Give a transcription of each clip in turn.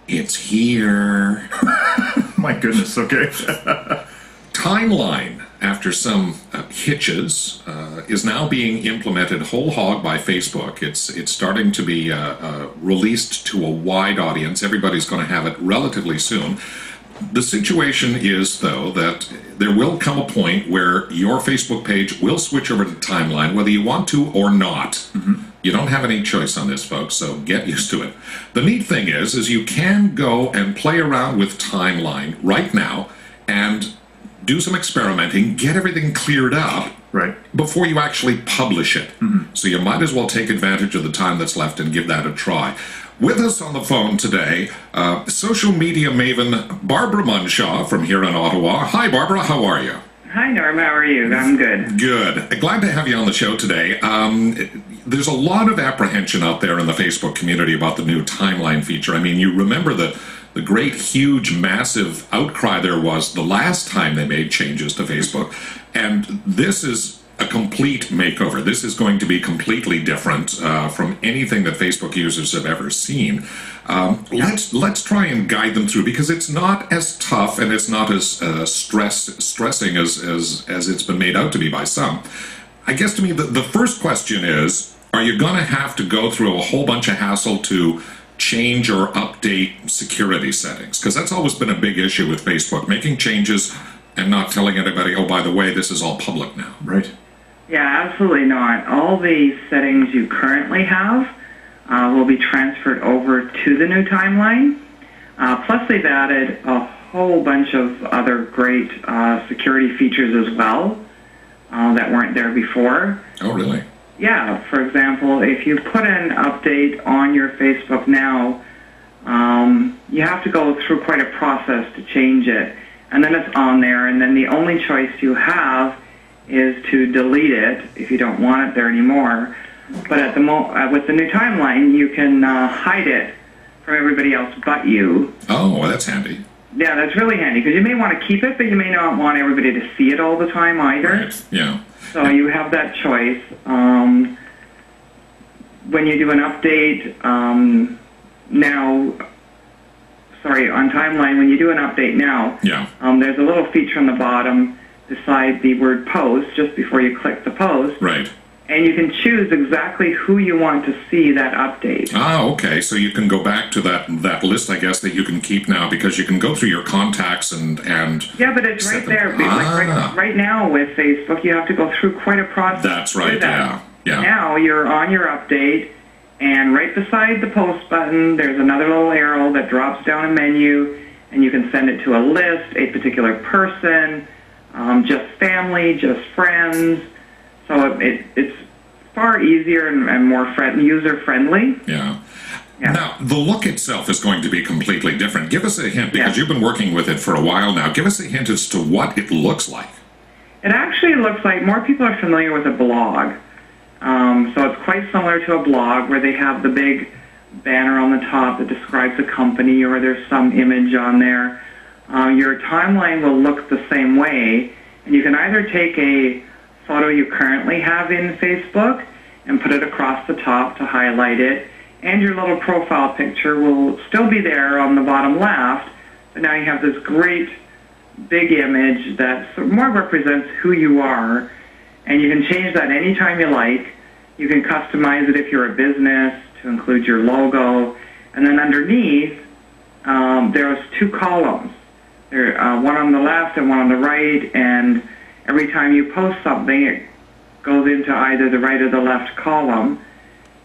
It's here. My goodness, okay. Timeline, after some hitches, is now being implemented whole hog by Facebook. It's starting to be released to a wide audience. Everybody's going to have it relatively soon. The situation is, though, that there will come a point where your Facebook page will switch over to Timeline, whether you want to or not. Mm-hmm. You don't have any choice on this, folks, so get used to it. The neat thing is you can go and play around with Timeline right now and do some experimenting, get everything cleared up before you actually publish it. Mm-hmm. So you might as well take advantage of the time that's left and give that a try. With us on the phone today, social media maven Barbara Munshaw from here in Ottawa. Hi, Barbara. How are you? Hi, Norm. How are you? I'm good. Good. Glad to have you on the show today. There's a lot of apprehension out there in the Facebook community about the new timeline feature. I mean, you remember the great, huge, massive outcry there was the last time they made changes to Facebook. And this is a complete makeover. This is going to be completely different from anything that Facebook users have ever seen. Let's try and guide them through, because it's not as tough and it's not as stressing as it's been made out to be by some. I guess to me the first question is, are you going to have to go through a whole bunch of hassle to change or update security settings? Because that's always been a big issue with Facebook, making changes and not telling anybody, oh, by the way, this is all public now. Right. Yeah, absolutely not. All the settings you currently have will be transferred over to the new timeline. Plus, they've added a whole bunch of other great security features as well that weren't there before. Oh, really? Yeah. For example, if you put an update on your Facebook now, you have to go through quite a process to change it. And then it's on there, and then the only choice you have is to delete it if you don't want it there anymore. But at the with the new timeline, you can hide it from everybody else but you. Oh, well, that's handy. Yeah, that's really handy, because you may want to keep it, but you may not want everybody to see it all the time either. Right. Yeah. So you have that choice. When you do an update on Timeline, when you do an update now, there's a little feature on the bottom beside the word post, just before you click the post. Right. And you can choose exactly who you want to see that update. Ah, okay. So you can go back to that list, I guess, that you can keep now, because you can go through your contacts and yeah, but it's right there. Right now with Facebook, you have to go through quite a process. That's right, yeah. Now you're on your update, and right beside the post button, there's another little arrow that drops down a menu, and you can send it to a list, a particular person, just family, just friends. So it's far easier and more user-friendly. Yeah. Now, the look itself is going to be completely different. Give us a hint, because you've been working with it for a while now. Give us a hint as to what it looks like. It actually looks like, more people are familiar with a blog. So it's quite similar to a blog, where they have the big banner on the top that describes a company, or there's some image on there. Your timeline will look the same way, and you can either take a photo you currently have in Facebook and put it across the top to highlight it, and your little profile picture will still be there on the bottom left, but now you have this great big image that more represents who you are, and you can change that anytime you like. You can customize it if you're a business to include your logo, and then underneath there's two columns. One on the left and one on the right, and every time you post something, it goes into either the right or the left column.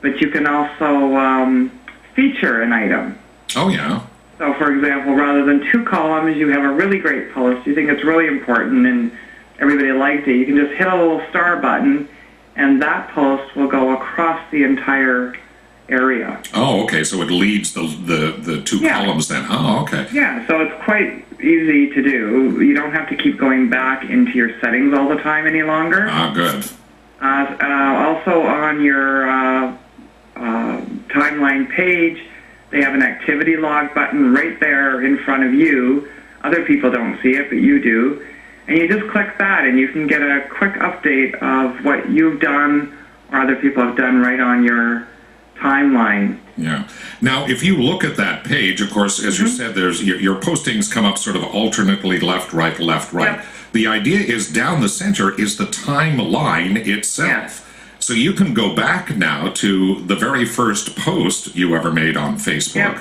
But you can also feature an item. Oh, yeah. So, for example, rather than two columns, you have a really great post. You think it's really important and everybody likes it. You can just hit a little star button, and that post will go across the entire area. Oh, okay. So it leads the two columns then. Oh, okay. Yeah, so it's quite easy to do. You don't have to keep going back into your settings all the time any longer. Ah, good. Also on your timeline page, they have an activity log button right there in front of you. Other people don't see it, but you do. And you just click that, and you can get a quick update of what you've done or other people have done right on your timeline. Yeah. Now, if you look at that page, of course, as you said, there's your postings come up sort of alternately left, right, left, right. Yep. The idea is down the center is the timeline itself. Yes. So you can go back now to the very first post you ever made on Facebook. Yep.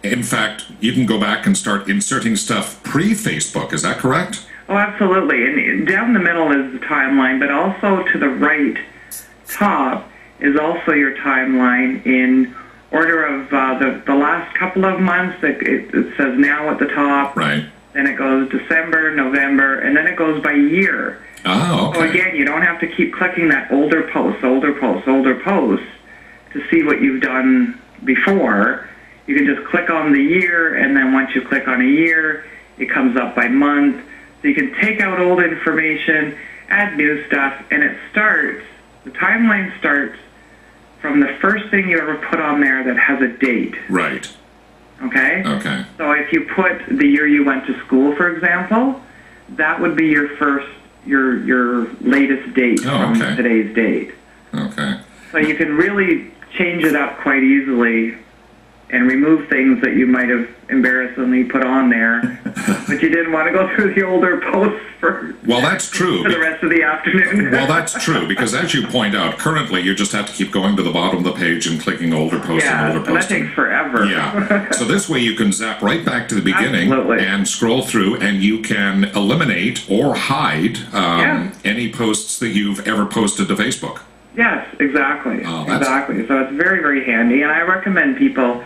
In fact, you can go back and start inserting stuff pre-Facebook. Is that correct? Oh, absolutely. And down the middle is the timeline, but also to the right top is also your timeline in order of the last couple of months. It says now at the top. Right. Then it goes December, November, and then it goes by year. Oh, okay. So again, you don't have to keep clicking that older post to see what you've done before. You can just click on the year, and then once you click on a year, it comes up by month. So you can take out old information, add new stuff, and the timeline starts from the first thing you ever put on there that has a date. Right. Okay? Okay. So if you put the year you went to school, for example, that would be your latest date from today's date. Okay. So you can really change it up quite easily and remove things that you might have embarrassingly put on there, but you didn't want to go through the older posts for that's true. For the rest of the afternoon. Well, that's true, because as you point out, currently you just have to keep going to the bottom of the page and clicking older posts and older posts. That takes forever. Yeah. So this way you can zap right back to the beginning and scroll through, and you can eliminate or hide any posts that you've ever posted to Facebook. Yes, exactly. Oh, exactly. So it's very, very handy, and I recommend people.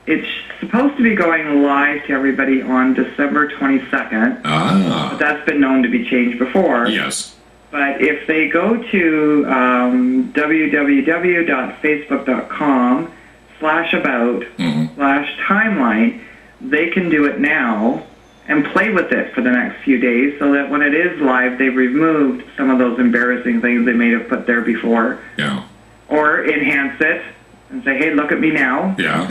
It's supposed to be going live to everybody on December 22nd. But that's been known to be changed before. Yes. But if they go to www.facebook.com/about/timeline, they can do it now and play with it for the next few days so that when it is live, they've removed some of those embarrassing things they may have put there before. Yeah. Or enhance it and say, hey, look at me now. Yeah.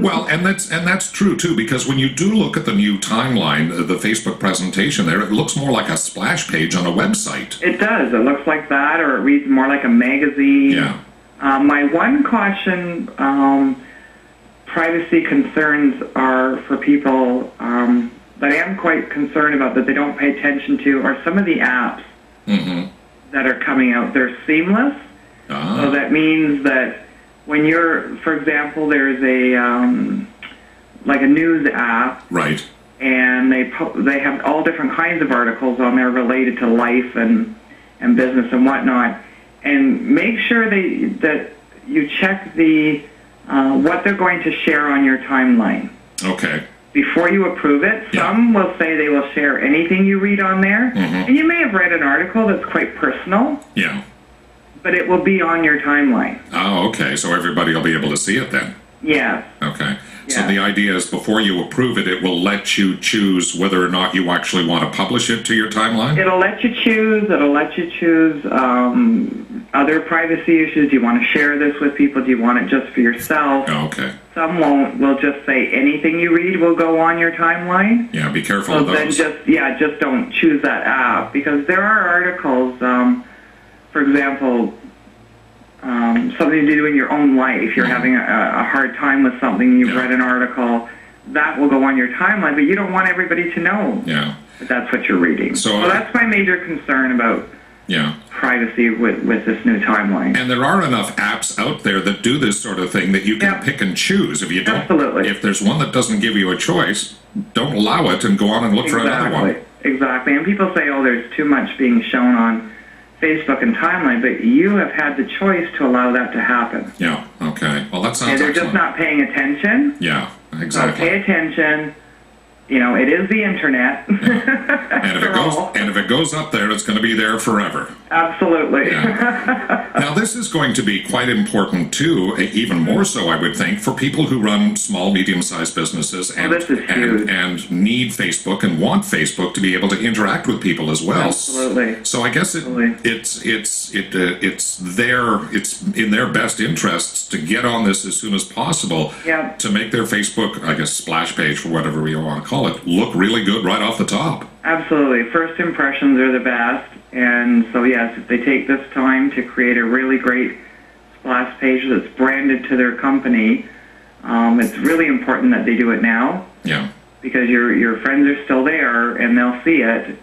Well, and that's true, too, because when you do look at the new timeline, the Facebook presentation there, it looks more like a splash page on a website. It does. It looks like that, or it reads more like a magazine. Yeah. My one caution, privacy concerns are for people that I am quite concerned about that they don't pay attention to are some of the apps that are coming out. They're seamless. So that means that when you're, for example, there's a like a news app, right? And they have all different kinds of articles on there related to life and business and whatnot. And make sure that you check the what they're going to share on your timeline. Okay. Before you approve it, some will say they will share anything you read on there, and you may have read an article that's quite personal. Yeah. But it will be on your timeline. Oh, okay. So everybody will be able to see it then? Yes. Okay. Yeah. So the idea is before you approve it, it will let you choose whether or not you actually want to publish it to your timeline? It'll let you choose. It'll let you choose other privacy issues. Do you want to share this with people? Do you want it just for yourself? Oh, okay. Some won't. Will just say anything you read will go on your timeline. Yeah, be careful of those. Then just don't choose that app, because there are articles, for example, something to do in your own life. You're having a hard time with something, you've read an article, that will go on your timeline, but you don't want everybody to know that that's what you're reading. So that's my major concern about privacy with this new timeline. And there are enough apps out there that do this sort of thing that you can pick and choose. If you don't, if there's one that doesn't give you a choice, don't allow it and go on and look for another one. Exactly. And people say, oh, there's too much being shown on Facebook and timeline, but you have had the choice to allow that to happen. Yeah, okay. Well, that sounds and they're just not paying attention. Yeah, exactly. So pay attention. You know, it is the internet. And if it goes up there, it's going to be there forever. Absolutely. Yeah. Now, this is going to be quite important, too, even more so, I would think, for people who run small, medium-sized businesses and need Facebook and want Facebook to be able to interact with people as well. Absolutely. So I guess it's in their best interests to get on this as soon as possible to make their Facebook, I guess, splash page, for whatever you want to call it, look really good right off the top. Absolutely. First impressions are the best. And so, yes, if they take this time to create a really great splash page that's branded to their company. It's really important that they do it now. Yeah. Because your friends are still there and they'll see it.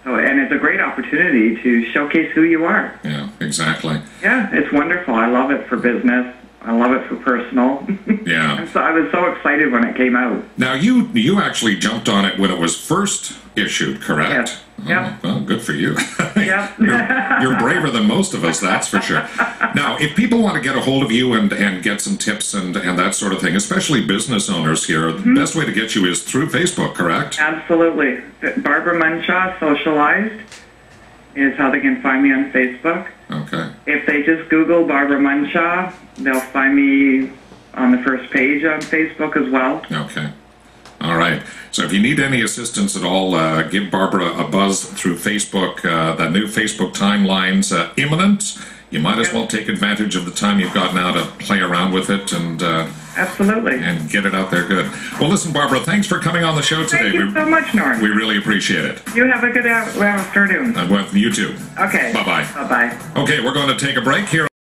So, and it's a great opportunity to showcase who you are. Yeah, exactly. Yeah, it's wonderful. I love it for business. I love it for personal. Yeah. I was so excited when it came out. Now, you actually jumped on it when it was first issued, correct? Yes. Yep. Oh, well, good for you. Yep. You're braver than most of us, that's for sure. Now, if people want to get a hold of you and get some tips and that sort of thing, especially business owners here, the best way to get you is through Facebook, correct? Absolutely. Barbara Munshaw Socialized is how they can find me on Facebook. Okay. If they just Google Barbara Munshaw, they'll find me on the first page on Facebook as well. Okay. All right. So if you need any assistance at all, give Barbara a buzz through Facebook. The new Facebook timeline's imminent. You might as well take advantage of the time you've got now to play around with it and absolutely and get it out there good. Well, listen, Barbara, thanks for coming on the show today. Thank you so much, Norm. We really appreciate it. You have a good afternoon. Well, you too. Okay. Bye-bye. Bye-bye. Okay, we're going to take a break here.